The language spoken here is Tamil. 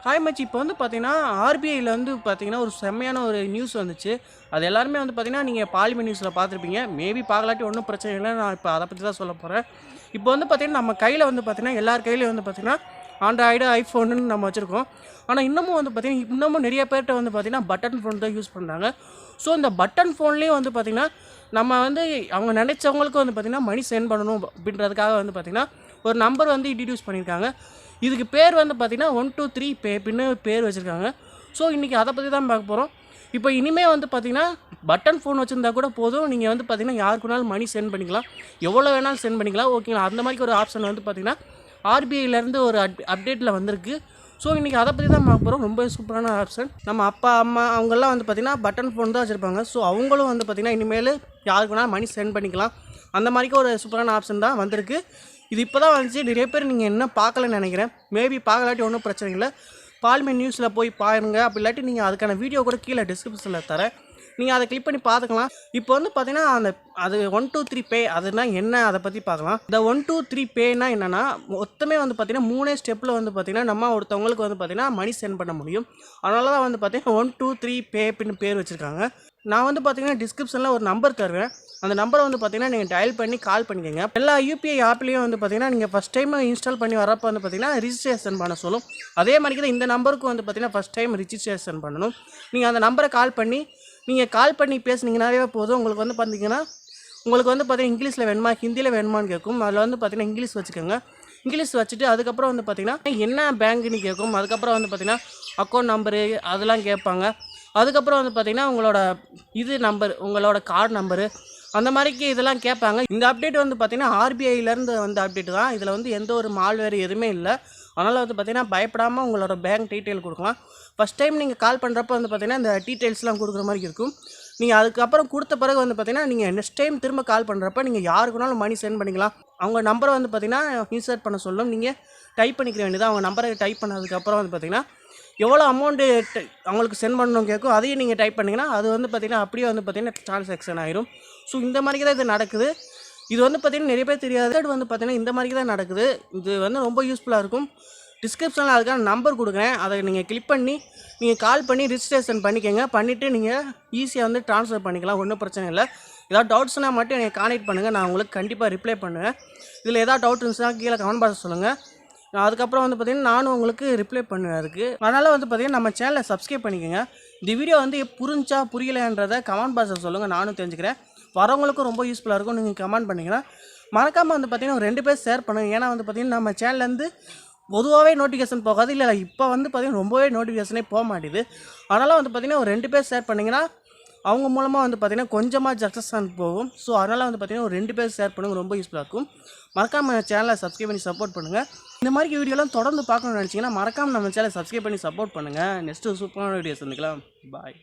ஹாய் மச்சி. இப்போ வந்து பார்த்தீங்கன்னா ஆர்பிஐயில் வந்து பார்த்தீங்கன்னா ஒரு செம்மையான ஒரு நியூஸ் வந்துச்சு. அது எல்லாருமே வந்து பார்த்தீங்கன்னா நீங்கள் பார்லிமெண்ட் நியூஸில் பார்த்துருப்பீங்க. மேபி பார்க்கலாட்டி ஒன்றும் பிரச்சனை இல்லை. நான் இப்போ அதை பற்றி தான் சொல்ல போகிறேன். இப்போ வந்து பார்த்தீங்கன்னா நம்ம கையில் வந்து பார்த்தீங்கன்னா எல்லார் கையிலையும் வந்து பார்த்தீங்கன்னா ஆண்ட்ராய்டு ஐஃபோனுன்னு நம்ம வச்சுருக்கோம். ஆனால் இன்னமும் வந்து பார்த்தீங்கன்னா இன்னமும் நிறைய பேர்கிட்ட வந்து பார்த்தீங்கன்னா பட்டன் ஃபோன் தான் யூஸ் பண்ணுறாங்க. ஸோ இந்த பட்டன் ஃபோன்லேயும் வந்து பார்த்தீங்கன்னா நம்ம வந்து அவங்க நினைச்சவங்களுக்கு வந்து பார்த்தீங்கன்னா மணி சென்ட் பண்ணணும் அப்படின்றதுக்காக வந்து பார்த்தீங்கன்னா ஒரு நம்பர் வந்து இன்ட்ரடியூஸ் பண்ணியிருக்காங்க. இதுக்கு பேர் வந்து பார்த்தீங்கன்னா 123 பே அப்படின்னு பேர் வச்சுருக்காங்க. ஸோ இன்றைக்கி அதை பற்றி தான் பார்க்க போகிறோம். இப்போ இனிமேல் வந்து பார்த்தீங்கன்னா பட்டன் ஃபோன் வச்சுருந்தா கூட போதும். நீங்கள் வந்து பார்த்தீங்கன்னா யாருக்குனாலும் மணி சென்ட் பண்ணிக்கலாம், எவ்வளோ வேணாலும் சென்ட் பண்ணிக்கலாம். ஓகேங்களா? அந்த மாதிரி ஒரு ஆப்ஷன் வந்து பார்த்தீங்கன்னா ஆர்பிஐலேருந்து ஒரு அப்டேட்டில் வந்திருக்கு. ஸோ இன்றைக்கி அதை பற்றி தான் பார்க்க போகிறோம். ரொம்ப சூப்பரான ஆப்ஷன். நம்ம அப்பா அம்மா அவங்கெல்லாம் வந்து பார்த்திங்கன்னா பட்டன் ஃபோன் தான் வச்சுருப்பாங்க. ஸோ அவங்களும் வந்து பார்த்திங்கன்னா இனிமேல் யாருக்குனா மணி சென்ட் பண்ணிக்கலாம். அந்த மாதிரிக்கு ஒரு சூப்பரான ஆப்ஷன் தான் வந்திருக்கு. இது இப்போ தான் வந்துச்சு. நிறைய பேர் நீங்கள் என்ன பார்க்கலன்னு நினைக்கிறேன். மேபி பார்க்கலாட்டி ஒன்றும் பிரச்சனை இல்லை. பார்லிமெண்ட் நியூஸில் போய் பாருங்க. அப்படி இல்லாட்டி நீங்கள் அதுக்கான வீடியோ கூட கீழே டிஸ்கிரிப்ஷனில் தரேன், நீங்கள் அதை கிளிக் பண்ணி பார்த்துக்கலாம். இப்போ வந்து பார்த்தீங்கன்னா அது 123 பே அதுனா என்ன, அதை பற்றி பார்க்கலாம். இந்த 123 பேனா என்னென்னா மொத்தமே வந்து பார்த்தீங்கன்னா 3 ஸ்டெப்பில் வந்து பார்த்தீங்கன்னா நம்ம ஒருத்தவங்களுக்கு வந்து பார்த்தீங்கன்னா மணி சென்ட் பண்ண முடியும். அதனால தான் வந்து பார்த்தீங்கன்னா 123 பே அப்படின்னு பேர் வச்சுருக்காங்க. நான் வந்து பார்த்தீங்கன்னா டிஸ்கிரிப்ஷனில் ஒரு நம்பர் தருவேன். அந்த நம்பரை வந்து பார்த்தீங்கன்னா நீங்கள் டயல் பண்ணி கால் பண்ணிக்கோங்க. எல்லா யூபிஐ ஆப்லேயும் வந்து பார்த்தீங்கன்னா நீங்கள் ஃபஸ்ட் டைம் இன்ஸ்டால் பண்ணி வரப்போ வந்து பார்த்தீங்கன்னா ரிஜிஸ்ட்ரேஷன் பண்ண சொல்லும். அதே மாதிரி தான் இந்த நம்பருக்கு வந்து பார்த்தீங்கன்னா ஃபஸ்ட் டைம் ரிஜிஸ்ட்ரேஷன் பண்ணணும். நீங்கள் அந்த நம்பரை கால் பண்ணி பேசுனீங்கன்னாவே போதும். உங்களுக்கு வந்து பார்த்தீங்கன்னா பார்த்தீங்கன்னா இங்கிலீஷில் வேணுமா ஹிந்தியில் வேணுமான்னு கேட்கும். அதில் வந்து பார்த்தீங்கன்னா இங்கிலீஷ் வச்சுக்கோங்க. இங்கிலீஷ் வச்சுட்டு அதுக்கப்புறம் வந்து பார்த்தீங்கன்னா என்ன பேங்க்னு கேட்கும். அதுக்கப்புறம் வந்து பார்த்தீங்கன்னா அக்கௌண்ட் நம்பரு அதெல்லாம் கேட்பாங்க. அதுக்கப்புறம் வந்து பார்த்தீங்கன்னா உங்களோட நம்பர், உங்களோட கார்டு நம்பரு அந்த மாதிரிக்கு இதெல்லாம் கேட்பாங்க. இந்த அப்டேட் வந்து பார்த்தீங்கன்னா ஆர்பிஐலேருந்து வந்த அப்டேட் தான். இதில் வந்து எந்த ஒரு மால்வேர் எதுவுமே இல்லை. அதனால் வந்து பார்த்தீங்கன்னா பயப்படாமல் உங்களோட பேங்க் டீட்டெயில் கொடுக்கலாம். ஃபஸ்ட் டைம் நீங்கள் கால் பண்ணுறப்ப வந்து பார்த்தீங்கன்னா இந்த டீட்டெயில்ஸ்லாம் கொடுக்குற மாதிரி இருக்கும். நீங்கள் அதுக்கப்புறம் கொடுத்த பிறகு வந்து பார்த்தீங்கன்னா நீங்கள் நெக்ஸ்ட் டைம் திரும்ப கால் பண்ணுறப்ப நீங்கள் யாருக்குனாலும் மணி சென்ட் பண்ணிக்கலாம். அவங்க நம்பரை வந்து பார்த்தீங்கன்னா இன்சர்ட் பண்ண சொல்லும். நீங்கள் டைப் பண்ணிக்க வேண்டியது. அவங்க நம்பரை டைப் பண்ணதுக்கப்புறம் வந்து பார்த்தீங்கன்னா எவ்வளோ அமௌண்ட்டு அவங்களுக்கு சென்ட் பண்ணணும் கேட்கும். அதையும் நீங்கள் டைப் பண்ணிங்கன்னா அது வந்து பார்த்திங்கன்னா அப்படியே வந்து பார்த்திங்கன்னா ட்ரான்சாக்ஷன் ஆயிரும். ஸோ இந்த மாதிரி தான் இது நடக்குது. இது வந்து பார்த்திங்கன்னா நிறைய பேர் தெரியாது. அது வந்து பார்த்திங்கன்னா இந்த மாதிரி தான் நடக்குது. இது வந்து ரொம்ப யூஸ்ஃபுல்லாக இருக்கும். டிஸ்கிரிப்ஷனில் அதுக்கான நம்பர் கொடுக்குறேன். அதை நீங்கள் கிளிக் பண்ணி நீங்கள் கால் பண்ணி ரிஜிஸ்ட்ரேஷன் பண்ணிக்கோங்க. பண்ணிவிட்டு நீங்கள் ஈஸியாக வந்து ட்ரான்ஸ்ஃபர் பண்ணிக்கலாம். ஒன்றும் பிரச்சனை இல்லை. ஏதாவது டவுட்ஸ்னால் மட்டும் நீங்கள் கான்டெக்ட் பண்ணுங்கள். நான் உங்களுக்கு கண்டிப்பாக ரிப்ளை பண்ணுவேன். இதில் ஏதாவது டவுட் இருந்துச்சுன்னா கீழே கமெண்ட் பாக்ஸ் சொல்லுங்கள். அதுக்கப்புறம் வந்து பார்த்திங்கன்னா நானும் உங்களுக்கு ரிப்ளை பண்ணுவேன் அதுக்கு. அதனால் வந்து பார்த்திங்கன்னா நம்ம சேனலை சப்ஸ்கிரைப் பண்ணிக்கோங்க. இந்த வீடியோ வந்து புரிஞ்சா புரியலைன்றதை கமெண்ட் பாக்ஸில் சொல்லுங்கள். நானும் தெரிஞ்சுக்கிறேன். வரவங்களுக்கும் ரொம்ப யூஸ்ஃபுல்லாக இருக்கும். நீங்கள் கமெண்ட் பண்ணிங்கன்னா மறக்காமல் வந்து பார்த்திங்கன்னா ஒரு 2 பேர் ஷேர் பண்ணுங்கள். ஏன்னா வந்து பார்த்திங்கன்னா நம்ம சேனல்லேருந்து பொதுவாகவே நோட்டிஃபிகேஷன் போகாது. இல்லை இப்போ வந்து பார்த்திங்கன்னா ரொம்பவே நோட்டிஃபிகேஷனே போக மாட்டேது. அதனால் வந்து பார்த்திங்கன்னா ஒரு 2 பேர் ஷேர் பண்ணிங்கன்னா அவங்க மூலமாக வந்து பார்த்திங்கன்னா கொஞ்சமாக சக்ஸஸ் போகும். ஸோ அதனால் வந்து பார்த்திங்கன்னா ஒரு 2 பேர் ஷேர் பண்ணுங்கள். ரொம்ப யூஸ்ஃபுல்லாக இருக்கும். மறக்காமல் சேனலை சப்ஸ்கிரைப் பண்ணி சப்போர்ட் பண்ணுங்கள். இந்த மாதிரி வீடியோலாம் தொடர்ந்து பார்க்கணும்னு நினச்சிங்கன்னா மறக்காமல் நம்ம சேனலை சப்ஸ்கிரைப் பண்ணி சப்போர்ட் பண்ணுங்கள். நெக்ஸ்ட்டு சூப்பரான வீடியோ சந்திக்கலாம். பாய்.